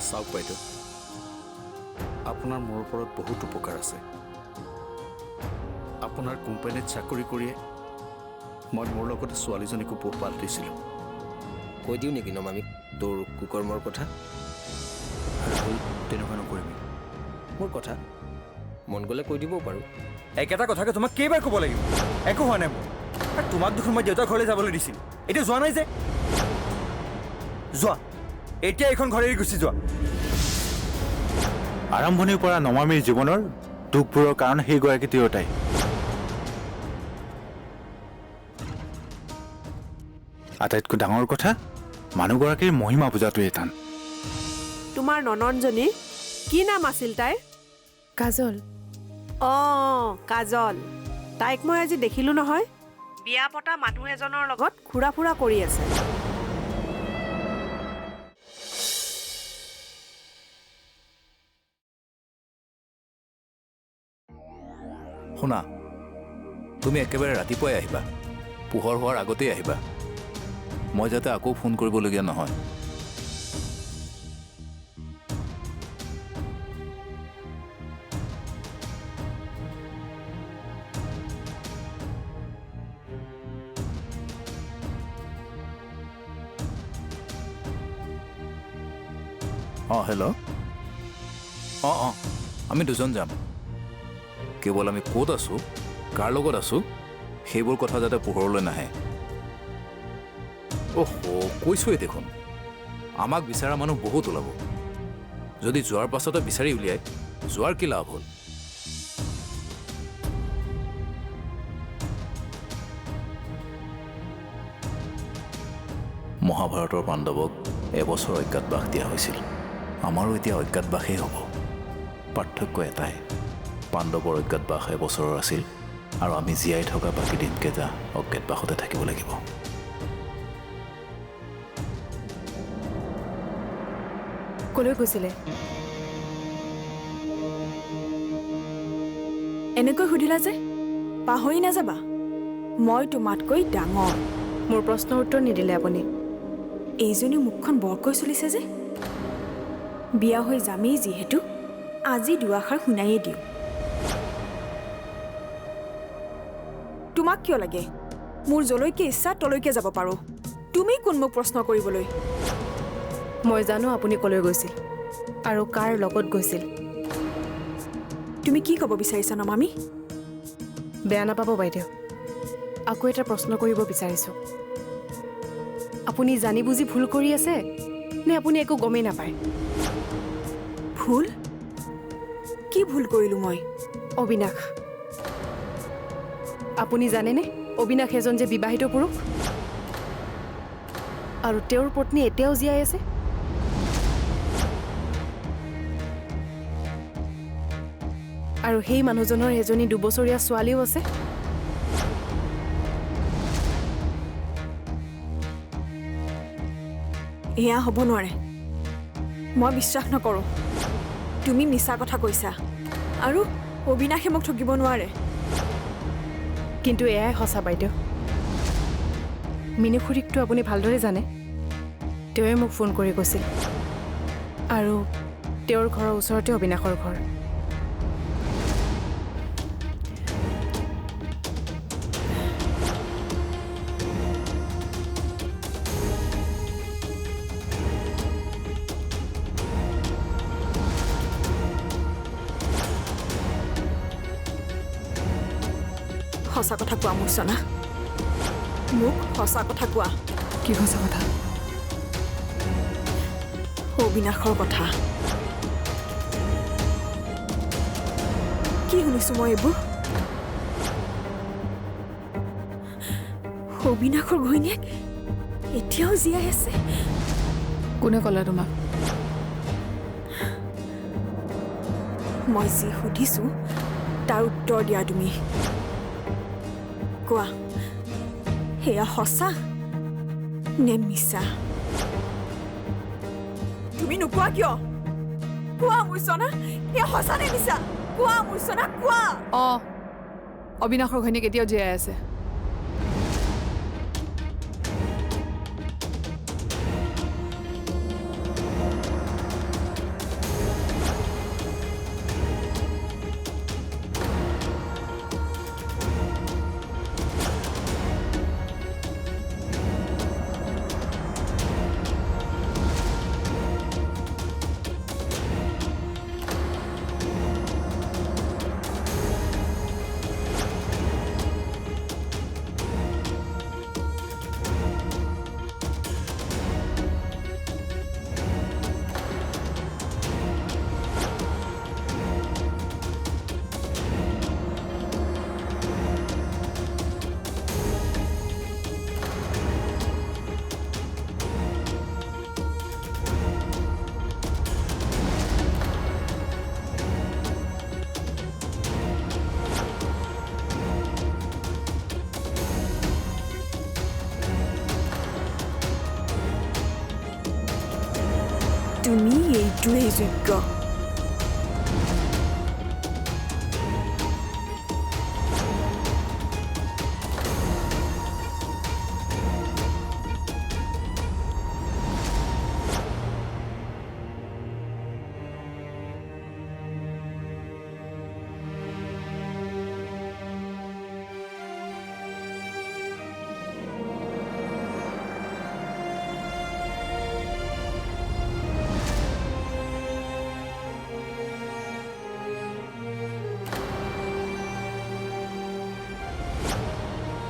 চাওক বাইদেউ, আপোনাৰ মোৰ ওপৰত বহুত উপকাৰ আছে। আপোনাৰ কোম্পানীত চাকৰি কৰিয়ে মই মোৰ লগতে ছোৱালীজনীকো পোহপাল দিছিলোঁ। কৈ দিওঁ নেকি নমামিক তোৰ কুকৰ্মৰ কথা? ৰাহুল, তেনেকুৱা নকৰিবি। মোৰ কথা মন গ'লে কৈ দিবও পাৰোঁ। একেটা কথাকে তোমাক কেইবাৰ ক'ব লাগিব? একো হোৱা নাই মোৰ। আৰু তোমাক দেখোন মই দেউতাৰ ঘৰলৈ যাবলৈ দিছিলোঁ, এতিয়া যোৱা নাই যে। যোৱা, এতিয়া এইখন ঘৰ এৰি গুচি যোৱা। আৰম্ভণিৰ পৰা নমামীৰ জীৱনৰ দুখবোৰৰ কাৰণ সেইগৰাকী তিৰোতাই। আটাইতকৈ ডাঙৰ কথা, মানুহগৰাকীৰ মহিমা বুজাটোৱেই টান। তোমাৰ নননজনী কি নাম আছিল তাইৰ? কাজল। অঁ, কাজল। তাইক মই আজি দেখিলোঁ নহয়, বিয়া পতা মানুহ এজনৰ লগত ঘূৰা ফুৰা কৰি আছে। শুনা, তুমি একেবাৰে ৰাতিপুৱাই আহিবা, পোহৰ হোৱাৰ আগতেই আহিবা, মই যাতে আকৌ ফোন কৰিবলগীয়া নহয়। অঁ, হেল্ল'। অঁ, আমি দুজন যাম। কেৱল আমি ক'ত আছোঁ, কাৰ লগত আছোঁ, সেইবোৰ কথা যাতে পোহৰলৈ নাহে। অহ, কৈছোঁৱেই দেখোন, আমাক বিচৰা মানুহ বহুত ওলাব। যদি যোৱাৰ পাছতে বিচাৰি উলিয়াই, যোৱাৰ কি লাভ হ'ল? মহাভাৰতৰ পাণ্ডৱক এবছৰ অজ্ঞাতবাস দিয়া হৈছিল। আমাৰো এতিয়া অজ্ঞাতবাসেই হ'ব। পাৰ্থক্য এটাই, পাণ্ডৱৰ অজ্ঞাতবাস এবছৰৰ আছিল আৰু আমি জীয়াই থকা বাকী দিনকেইটা অজ্ঞাতবাসতে থাকিব লাগিব। কলৈ গৈছিলে? এনেকৈ সুধিলা যে, পাহৰি নাযাবা মই তোমাতকৈ ডাঙৰ। মোৰ প্ৰশ্নৰ উত্তৰ নিদিলে আপুনি। এইজনী মুখখন বৰকৈ চলিছে যে, বিয়া হৈ যামেই যিহেতু আজি দুআষাৰ শুনায়েই দিওঁ। তোমাক কিয় লাগে? মোৰ যলৈকে ইচ্ছা তলৈকে যাব পাৰোঁ। তুমি কোন মোক প্ৰশ্ন কৰিবলৈ? মই জানো আপুনি কলৈ গৈছিল আৰু কাৰ লগত গৈছিল। তুমি কি ক'ব বিচাৰিছা নমামি? বেয়া নাপাব বাইদেউ, আকৌ এটা প্ৰশ্ন কৰিব বিচাৰিছোঁ। আপুনি জানি বুজি ভুল কৰি আছে নে আপুনি একো গমেই নাপায়? ভুল? কি ভুল কৰিলোঁ মই? অবিনাশ। আপুনি জানেনে অবিনাশ এজন যে বিবাহিত পুৰুষ আৰু তেওঁৰ পত্নী এতিয়াও জীয়াই আছে? আৰু সেই মানুহজনৰ এজনী 2 বছৰীয়া ছোৱালীও আছে। এয়া হ'ব নোৱাৰে, মই বিশ্বাস নকৰোঁ। তুমি মিছা কথা কৈছা আৰু অবিনাশে মোক ঠগিব নোৱাৰে। কিন্তু এয়াই সঁচা বাইদেউ। মিনুখুৰীকটো আপুনি ভালদৰে জানে। তেওঁৱে মোক ফোন কৰি কৈছিল আৰু তেওঁৰ ঘৰৰ ওচৰতে অবিনাশৰ ঘৰ। সঁচা কথা কোৱা মোৰ চনা, মোক সঁচা কথা কোৱা। কি সঁচা কথা? অবিনাশৰ কথা। কি শুনিছোঁ মই এইবোৰ? অবিনাশৰ ঘৈণীয়েক এতিয়াও জীয়াই আছে? কোনে ক'লে তোমাক? মই যি সুধিছোঁ তাৰ উত্তৰ দিয়া তুমি। কোৱা, সেয়া সঁচা নে মিছা? তুমি নোকোৱা কিয়? কোৱা মোৰ চনা, এয়া সঁচা নে মিছা? কোৱা মোৰ চনা, কোৱা। অঁ, অবিনাশৰ ঘৈণীয়েক এতিয়াও জীয়াই আছে। সেইটোৱেই যোগ্য।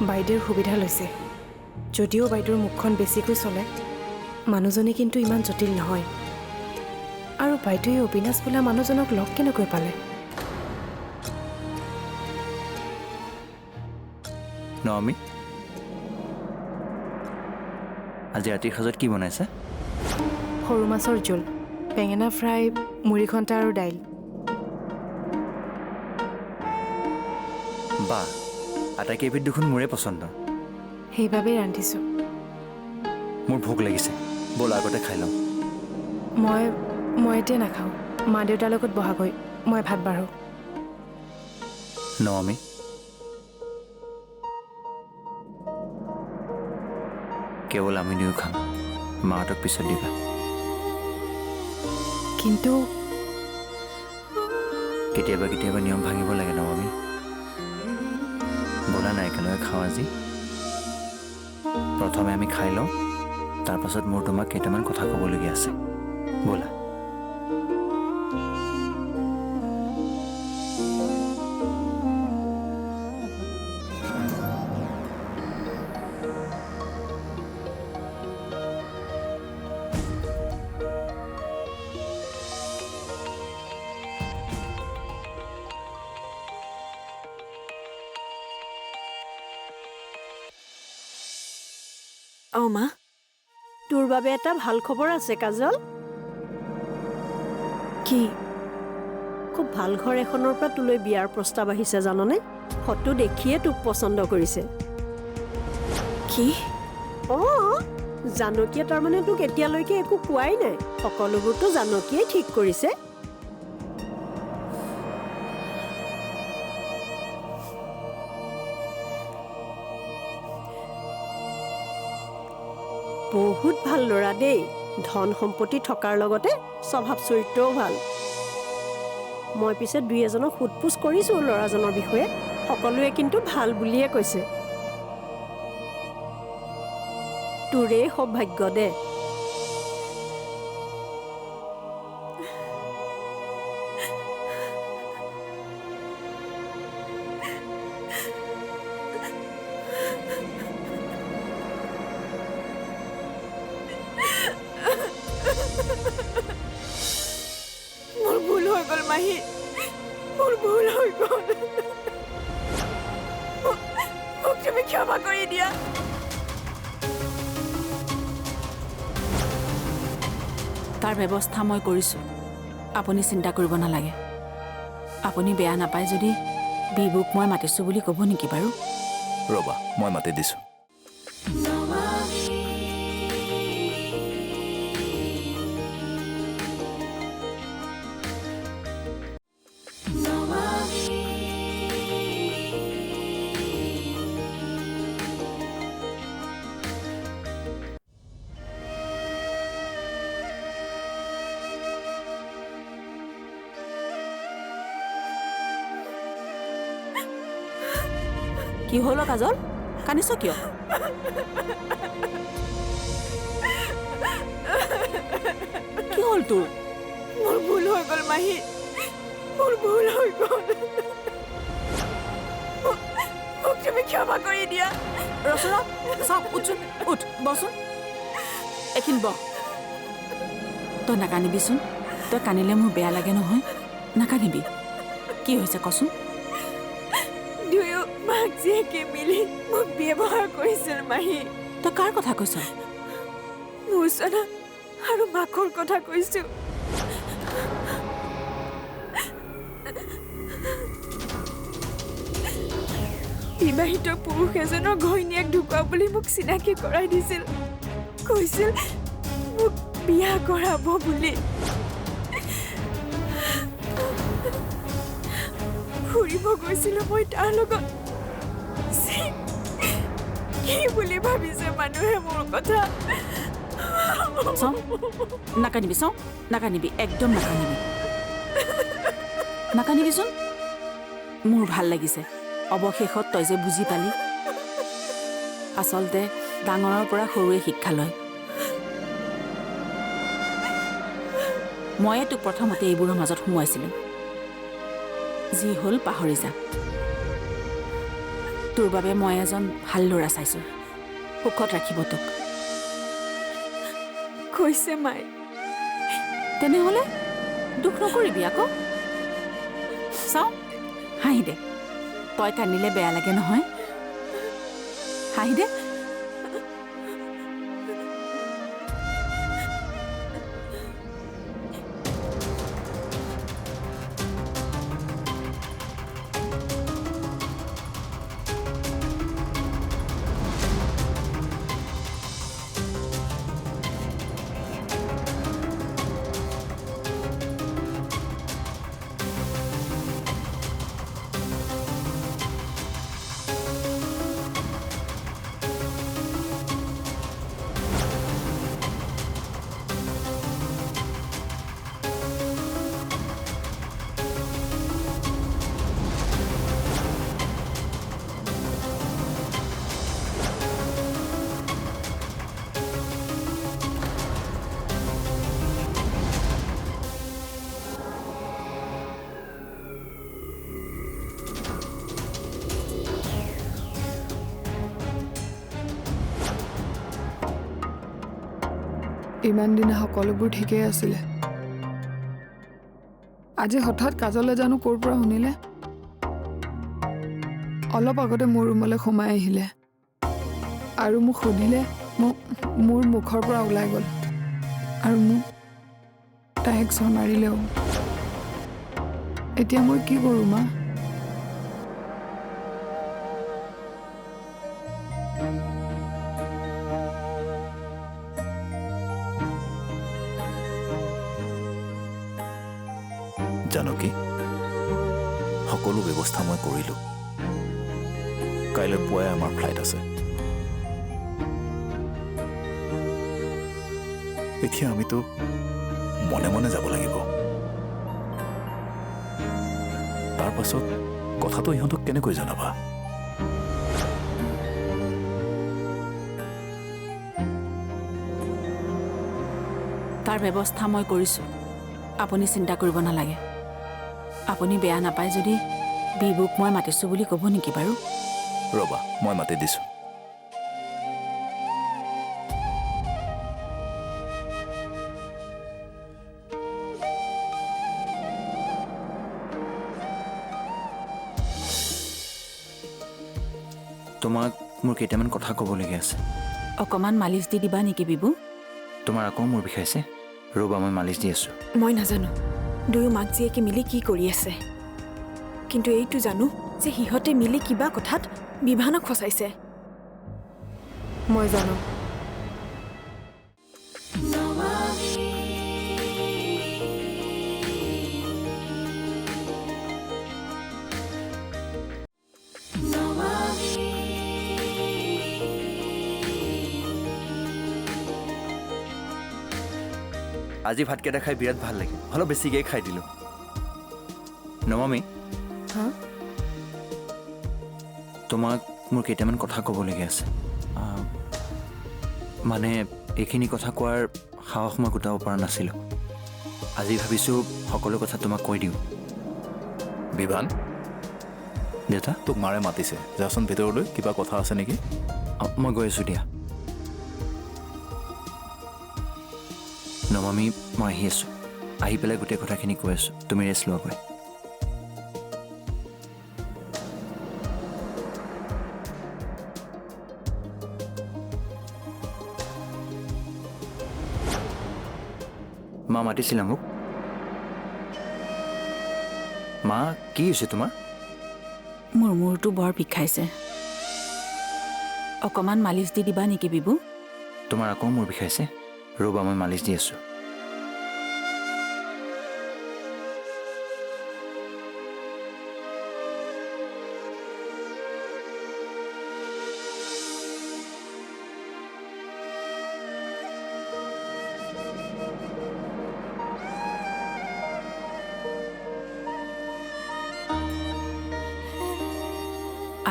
বাইদেউৰ সুবিধা লৈছে। যদিও বাইদেউৰ মুখখন বেছিকৈ চলে, মানুহজনী কিন্তু ইমান জটিল নহয়। আৰু বাইদেৱে অবিনাশ বোলা মানুহজনক লগ কেনেকৈ পালে? নমি, আজি ৰাতিৰ সাজত কি বনাইছে? সৰু মাছৰ জোল, বেঙেনা ফ্ৰাই, মুড়ি ঘণ্টা আৰু দাইল। বা আটাইকেইবিধ দেখোন মোৰে পচন্দ। সেইবাবেই ৰান্ধিছোঁ। মোৰ ভোক লাগিছে, ব'ল আগতে খাই লওঁ। মই এতিয়া নাখাওঁ। মা দেউতাৰ লগত বহাগৈ, মই ভাত বাঢ়োঁ। নমি, কেৱল আমি দুয়ো খাম, মাহঁতক পিছত দিবা। কিন্তু কেতিয়াবা কেতিয়াবা নিয়ম ভাঙিব লাগে নমি। ব'লা নাই একেলগে খাওঁ আজি। প্ৰথমে আমি খাই লওঁ, তাৰপাছত মোৰ তোমাক কেইটামান কথা ক'বলগীয়া আছে। ব'লা। অঁ মা, তোৰ বাবে এটা ভাল খবৰ আছে কাজল। কি? খুব ভাল ঘৰ এখনৰ পৰা তোলৈ বিয়াৰ প্ৰস্তাৱ আহিছে জাননে? ফটো দেখিয়ে তোক পচন্দ কৰিছে। কি? অঁ, জানকীয়ে তাৰমানে তোক এতিয়ালৈকে একো কোৱাই নাই। সকলোবোৰতো জানকীয়ে ঠিক কৰিছে। বহুত ভাল ল'ৰা দেই। ধন সম্পত্তি থকাৰ লগতে স্বভাৱ চৰিত্ৰও ভাল। মই পিছে দুই এজনক সোধ পোছ কৰিছোঁ ল'ৰাজনৰ বিষয়ে। সকলোৱে কিন্তু ভাল বুলিয়ে কৈছে। তোৰেই সৌভাগ্য দে। মোৰ ভুল হৈ গ'ল মাহী, মোৰ ভুল হৈ গ'ল। মোক তুমি ক্ষমা কৰি দিয়া। তাৰ ব্যৱস্থা মই কৰিছোঁ, আপুনি চিন্তা কৰিব নালাগে। আপুনি বেয়া নাপায় যদি বিবুক মই মাতিছোঁ বুলি ক'ব নেকি বাৰু? ৰ'বা, মই মাতি দিছোঁ। কি হ'ল কাজল? কান্দিছ কিয়? কি হ'ল তোৰ? মোৰ ভুল হৈ গ'ল মাহী, মোৰ ভুল হৈ গ'ল। মোক তুমি ক্ষমা কৰি দিয়া। ৰচনা, চাওক, উঠচোন, উঠ, বচোন। এইখিনি বহ। তই নাকান্দিবিচোন। তই কান্দিলে মোৰ বেয়া লাগে নহয়। নাকান্দিবি। কি হৈছে কচোন? দুয়ো মাক জীয়েকে মিলি মোক ব্যৱহাৰ কৰিছিল মাহী। তই কাৰ কথা কৈছ? মূৰ্ছনা আৰু মাকৰ কথা কৈছো। বিবাহিত পুৰুষ এজনৰ ঘৈণীয়েক ঢুকুৱা বুলি মোক চিনাকি কৰাই দিছিল। কৈছিল মোক বিয়া কৰাব বুলি। ফুৰিব গৈছিলোঁ মই তাৰ লগত কি বুলি ভাবিছে মানুহে মোৰ কথা চাওঁ নাকান্দিবি চাওঁ নাকান্দিবি একদম নাকান্দিবি নাকান্দিবিচোন মোৰ ভাল লাগিছে অৱশেষত তই যে বুজি পালি আচলতে ডাঙৰৰ পৰা সৰুৱে শিক্ষা লয় ময়ে তোক প্ৰথমতে এইবোৰৰ মাজত সোমোৱাইছিলোঁ যি হ'ল পাহৰি যা তোৰ বাবে মই এজন ভাল ল'ৰা চাইছোঁ সুখত ৰাখিব তোক কৈছে মাই তেনেহ'লে দুখ নকৰিবি আকৌ চাওঁ হাঁহি দে তই কান্দিলে বেয়া লাগে নহয় হাঁহি দে ইমান দিনে সকলোবোৰ ঠিকেই আছিলে আজি হঠাৎ কাজলে জানো ক'ৰ পৰা শুনিলে অলপ আগতে মোৰ ৰুমলৈ সোমাই আহিলে আৰু মোক সুধিলে মোৰ মুখৰ পৰা ওলাই গ'ল আৰু মোক তাইক চৰ মাৰিলেও এতিয়া মই কি কৰোঁ মা জানকী সকলো ব্যৱস্থা মই কৰিলোঁ কাইলৈ পুৱাই আমাৰ ফ্লাইট আছে এতিয়া আমিতো মনে মনে যাব লাগিব তাৰ পাছত কথাটো ইহঁতক কেনেকৈ জনাবা তাৰ ব্যৱস্থা মই কৰিছোঁ আপুনি চিন্তা কৰিব নালাগে আপুনি বেয়া নাপায় যদি বিবুক মই মাতিছোঁ বুলি ক'ব নেকি বাৰু ৰ'বা মই মাতি দিছোঁ তোমাক মোৰ কেইটামান কথা ক'বলগীয়া আছে অকণমান মালিচ দি দিবা নেকি বিবু তোমাৰ আকৌ মোৰ বিষাইছে ৰ'বা মই মালিচ দি আছোঁ মই নাজানো দুয়ো মাক জীয়েকে মিলি কি কৰি আছে কিন্তু এইটো জানো যে সিহঁতে মিলি কিবা কথাত বিভানক ফচাইছে মই জানো আজি ভাতকেইটা খাই বিৰাট ভাল লাগে অলপ বেছিকৈ খাই দিলোঁ নমামি হা তোমাক মোৰ কেইটামান কথা ক'বলগীয়া আছে মানে এইখিনি কথা কোৱাৰ সাহস মই গোটাব পৰা নাছিলোঁ আজি ভাবিছোঁ সকলো কথা তোমাক কৈ দিওঁ বিভান দেউতা তোক মাৰে মাতিছে যাচোন ভিতৰলৈ কিবা কথা আছে নেকি মই গৈ আছোঁ দিয়া নমামি মই আহি আছোঁ আহি পেলাই গোটেই কথাখিনি কৈ আছোঁ তুমি ৰেষ্ট লোৱাগৈ মা মাতিছিলা মোক মা কি হৈছে তোমাৰ মোৰ মূৰটো বৰ বিষাইছে অকণমান মালিচ দি দিবা নেকি বিবু তোমাৰ আকৌ মূৰ বিষাইছে ৰ'বা মই মালিচ দি আছোঁ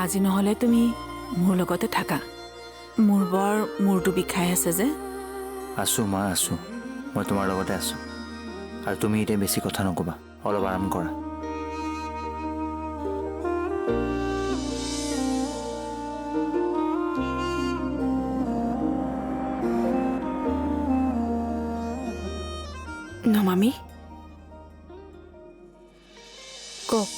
আজি নহ'লে তুমি মোৰ লগতে থাকা মোৰ বৰ মূৰটো বিষাই আছে যে আছোঁ মা আছোঁ মই তোমাৰ লগতে আছোঁ আৰু তুমি এতিয়া বেছি কথা নক'বা অলপ আৰাম কৰা নমামি কওক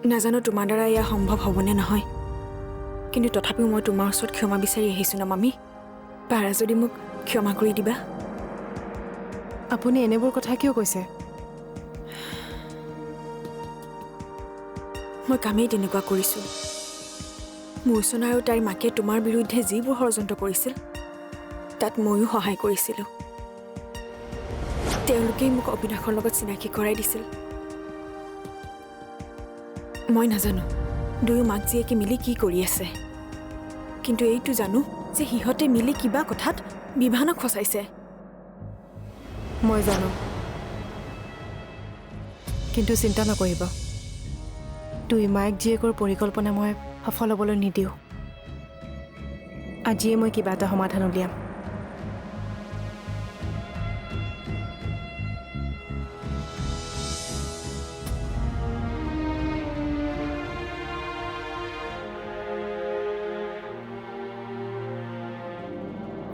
নাজানো তোমাৰ দ্বাৰা এয়া সম্ভৱ হ'বনে নহয় কিন্তু তথাপিও মই তোমাৰ ওচৰত ক্ষমা বিচাৰি আহিছোঁ নমামি পাৰা যদি মোক ক্ষমা কৰি দিবা আপুনি এনেবোৰ কথা কিয় কৈছে মই কামেই তেনেকুৱা কৰিছোঁ মূৰ্চনা আৰু তাইৰ মাকে তোমাৰ বিৰুদ্ধে যিবোৰ ষড়যন্ত্ৰ কৰিছিল তাত ময়ো সহায় কৰিছিলোঁ তেওঁলোকেই মোক অবিনাশৰ লগত চিনাকি কৰাই দিছিল মই নাজানো দুয়ো মাক জীয়েকে মিলি কি কৰি আছে কিন্তু এইটো জানো যে সিহঁতে মিলি কিবা কথাত বিভানক ফচাইছে মই জানো কিন্তু চিন্তা নকৰিব দুই মায়েক জীয়েকৰ পৰিকল্পনা মই সফল হ'বলৈ নিদিওঁ আজিয়ে মই কিবা এটা সমাধান উলিয়াম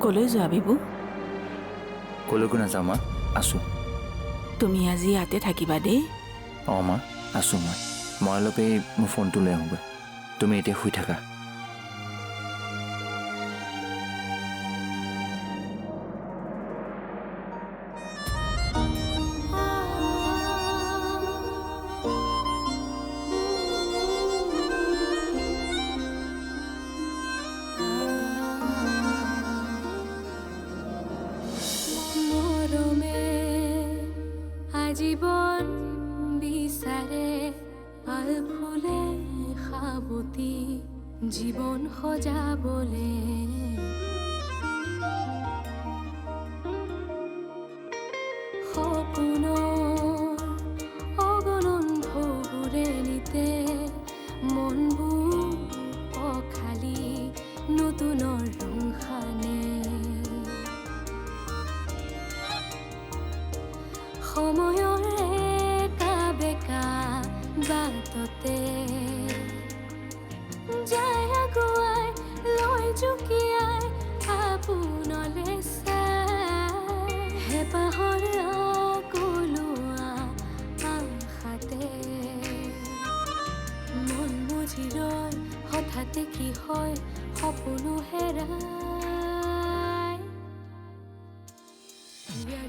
ক'লৈ যোৱা বিবু ক'লৈকো নাযাওঁ মা আছোঁ তুমি আজি ইয়াতে থাকিবা দেই অঁ মা আছোঁ মই অলপ এই মোৰ ফোনটো লৈ আহোঁগৈ তুমি এতিয়া শুই থাকা জীৱন বিচাৰে পাল ফুলে সাবতি জীৱন সজাবলে সপোনৰ অগণন ঢৌবোৰে নিতে মনবোৰ অখালি নতুনৰ ৰং সানে সময়ৰ একা বেকা বাটতে যায় আগুৱাই লৈ জুকিয়াই আপোনলে চাই হেঁপাহৰ আকলোৱা আশাতে মন বুজি ৰয় হঠাতে কি হয় সপোনো হেৰাই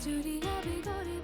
জুৰি আবেগৰে